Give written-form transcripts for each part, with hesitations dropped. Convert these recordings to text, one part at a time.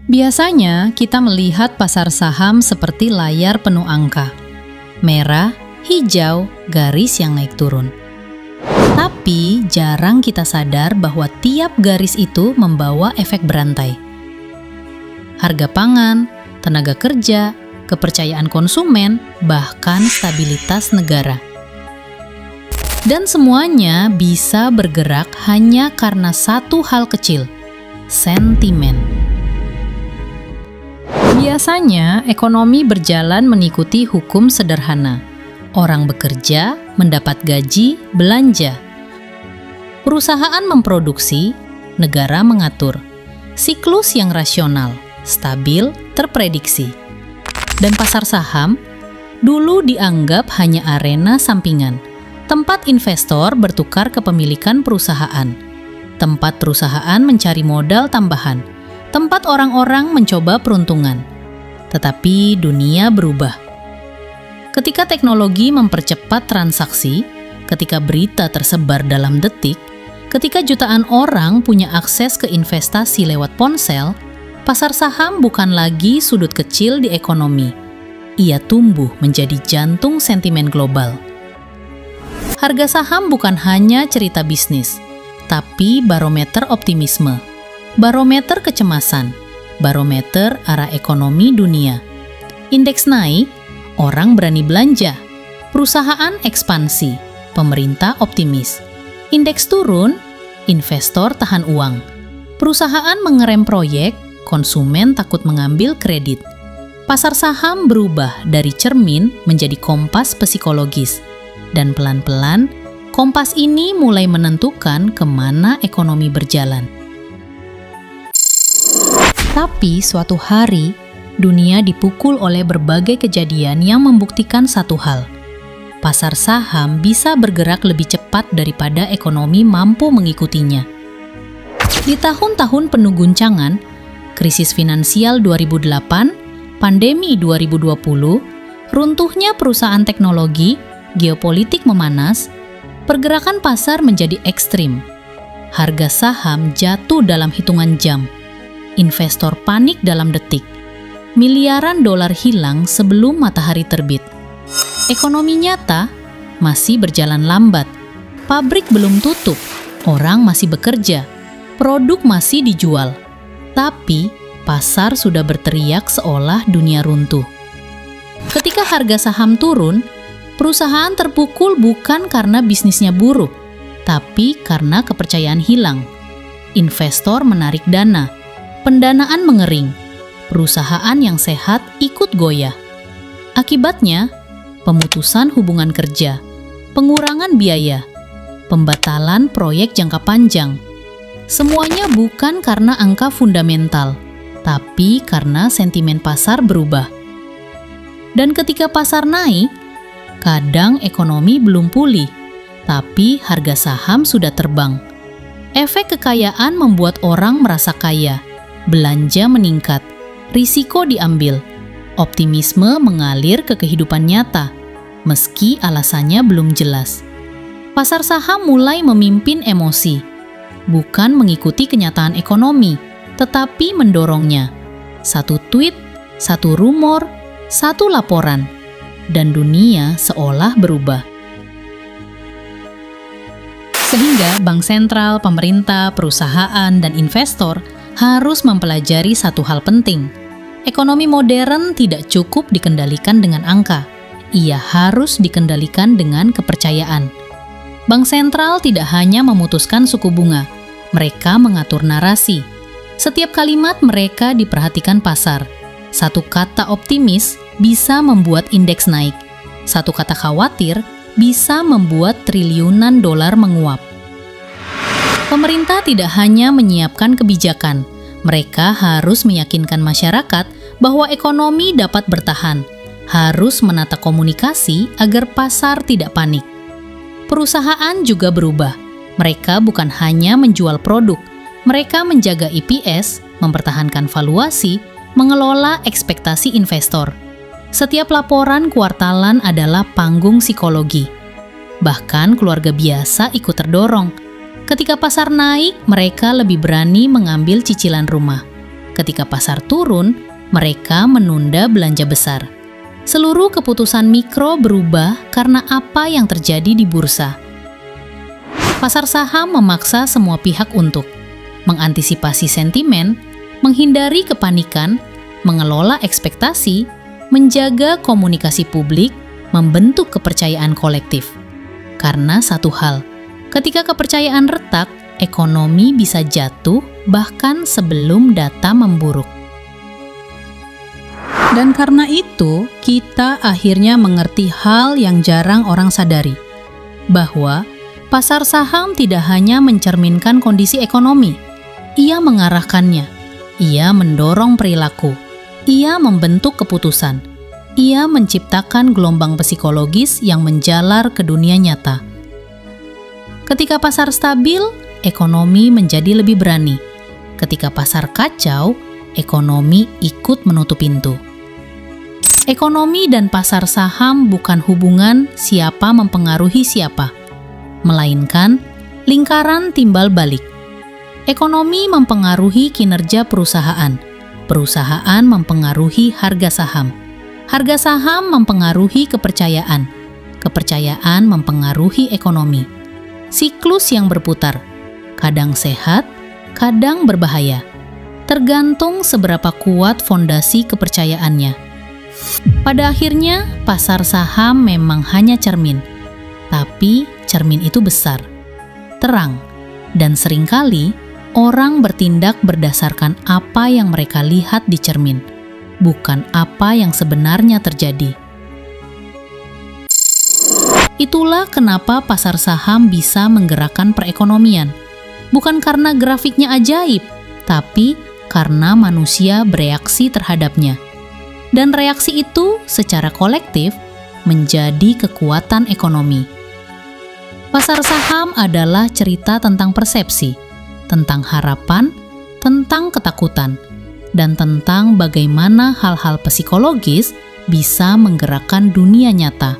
Biasanya kita melihat pasar saham seperti layar penuh angka. Merah, hijau, garis yang naik turun. Tapi jarang kita sadar bahwa tiap garis itu membawa efek berantai. Harga pangan, tenaga kerja, kepercayaan konsumen, bahkan stabilitas negara. Dan semuanya bisa bergerak hanya karena satu hal kecil, sentimen. Biasanya, ekonomi berjalan mengikuti hukum sederhana. Orang bekerja, mendapat gaji, belanja. Perusahaan memproduksi, negara mengatur. Siklus yang rasional, stabil, terprediksi. Dan pasar saham dulu dianggap hanya arena sampingan, tempat investor bertukar kepemilikan perusahaan, tempat perusahaan mencari modal tambahan, tempat orang-orang mencoba peruntungan. Tetapi dunia berubah. Ketika teknologi mempercepat transaksi, ketika berita tersebar dalam detik, ketika jutaan orang punya akses ke investasi lewat ponsel, pasar saham bukan lagi sudut kecil di ekonomi. Ia tumbuh menjadi jantung sentimen global. Harga saham bukan hanya cerita bisnis, tapi barometer optimisme, barometer kecemasan, barometer arah ekonomi dunia. Indeks naik, orang berani belanja, perusahaan ekspansi, pemerintah optimis. Indeks turun, investor tahan uang, perusahaan mengerem proyek, konsumen takut mengambil kredit. Pasar saham berubah dari cermin menjadi kompas psikologis, dan pelan-pelan kompas ini mulai menentukan kemana ekonomi berjalan. Tapi suatu hari, dunia dipukul oleh berbagai kejadian yang membuktikan satu hal. Pasar saham bisa bergerak lebih cepat daripada ekonomi mampu mengikutinya. Di tahun-tahun penuh guncangan, krisis finansial 2008, pandemi 2020, runtuhnya perusahaan teknologi, geopolitik memanas, pergerakan pasar menjadi ekstrim. Harga saham jatuh dalam hitungan jam. Investor panik dalam detik. Miliaran dolar hilang sebelum matahari terbit. Ekonomi nyata masih berjalan lambat. Pabrik belum tutup. Orang masih bekerja. Produk masih dijual. Tapi pasar sudah berteriak seolah dunia runtuh. Ketika harga saham turun, perusahaan terpukul bukan karena bisnisnya buruk, tapi karena kepercayaan hilang. Investor menarik dana. Pendanaan mengering, perusahaan yang sehat ikut goyah. Akibatnya, pemutusan hubungan kerja, pengurangan biaya, pembatalan proyek jangka panjang. Semuanya bukan karena angka fundamental, tapi karena sentimen pasar berubah. Dan ketika pasar naik, kadang ekonomi belum pulih, tapi harga saham sudah terbang. Efek kekayaan membuat orang merasa kaya. Belanja meningkat, risiko diambil, optimisme mengalir ke kehidupan nyata, meski alasannya belum jelas. Pasar saham mulai memimpin emosi, bukan mengikuti kenyataan ekonomi, tetapi mendorongnya. Satu tweet, satu rumor, satu laporan, dan dunia seolah berubah. Sehingga bank sentral, pemerintah, perusahaan, dan investor harus mempelajari satu hal penting. Ekonomi modern tidak cukup dikendalikan dengan angka. Ia harus dikendalikan dengan kepercayaan. Bank sentral tidak hanya memutuskan suku bunga, mereka mengatur narasi. Setiap kalimat mereka diperhatikan pasar. Satu kata optimis bisa membuat indeks naik. Satu kata khawatir bisa membuat triliunan dolar menguap. Pemerintah tidak hanya menyiapkan kebijakan, mereka harus meyakinkan masyarakat bahwa ekonomi dapat bertahan, harus menata komunikasi agar pasar tidak panik. Perusahaan juga berubah, mereka bukan hanya menjual produk, mereka menjaga EPS, mempertahankan valuasi, mengelola ekspektasi investor. Setiap laporan kuartalan adalah panggung psikologi. Bahkan keluarga biasa ikut terdorong. Ketika pasar naik, mereka lebih berani mengambil cicilan rumah. Ketika pasar turun, mereka menunda belanja besar. Seluruh keputusan mikro berubah karena apa yang terjadi di bursa. Pasar saham memaksa semua pihak untuk mengantisipasi sentimen, menghindari kepanikan, mengelola ekspektasi, menjaga komunikasi publik, membentuk kepercayaan kolektif. Karena satu hal, ketika kepercayaan retak, ekonomi bisa jatuh bahkan sebelum data memburuk. Dan karena itu, kita akhirnya mengerti hal yang jarang orang sadari, bahwa pasar saham tidak hanya mencerminkan kondisi ekonomi, ia mengarahkannya, ia mendorong perilaku, ia membentuk keputusan, ia menciptakan gelombang psikologis yang menjalar ke dunia nyata. Ketika pasar stabil, ekonomi menjadi lebih berani. Ketika pasar kacau, ekonomi ikut menutup pintu. Ekonomi dan pasar saham bukan hubungan siapa mempengaruhi siapa, melainkan lingkaran timbal balik. Ekonomi mempengaruhi kinerja perusahaan, perusahaan mempengaruhi harga saham mempengaruhi kepercayaan, kepercayaan mempengaruhi ekonomi. Siklus yang berputar, kadang sehat, kadang berbahaya, tergantung seberapa kuat fondasi kepercayaannya. Pada akhirnya, pasar saham memang hanya cermin, tapi cermin itu besar, terang, dan seringkali orang bertindak berdasarkan apa yang mereka lihat di cermin, bukan apa yang sebenarnya terjadi. Itulah kenapa pasar saham bisa menggerakkan perekonomian, bukan karena grafiknya ajaib, tapi karena manusia bereaksi terhadapnya. Dan reaksi itu secara kolektif menjadi kekuatan ekonomi. Pasar saham adalah cerita tentang persepsi, tentang harapan, tentang ketakutan, dan tentang bagaimana hal-hal psikologis bisa menggerakkan dunia nyata.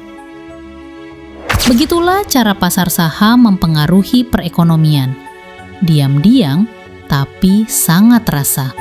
Begitulah cara pasar saham mempengaruhi perekonomian. Diam-diam, tapi sangat terasa.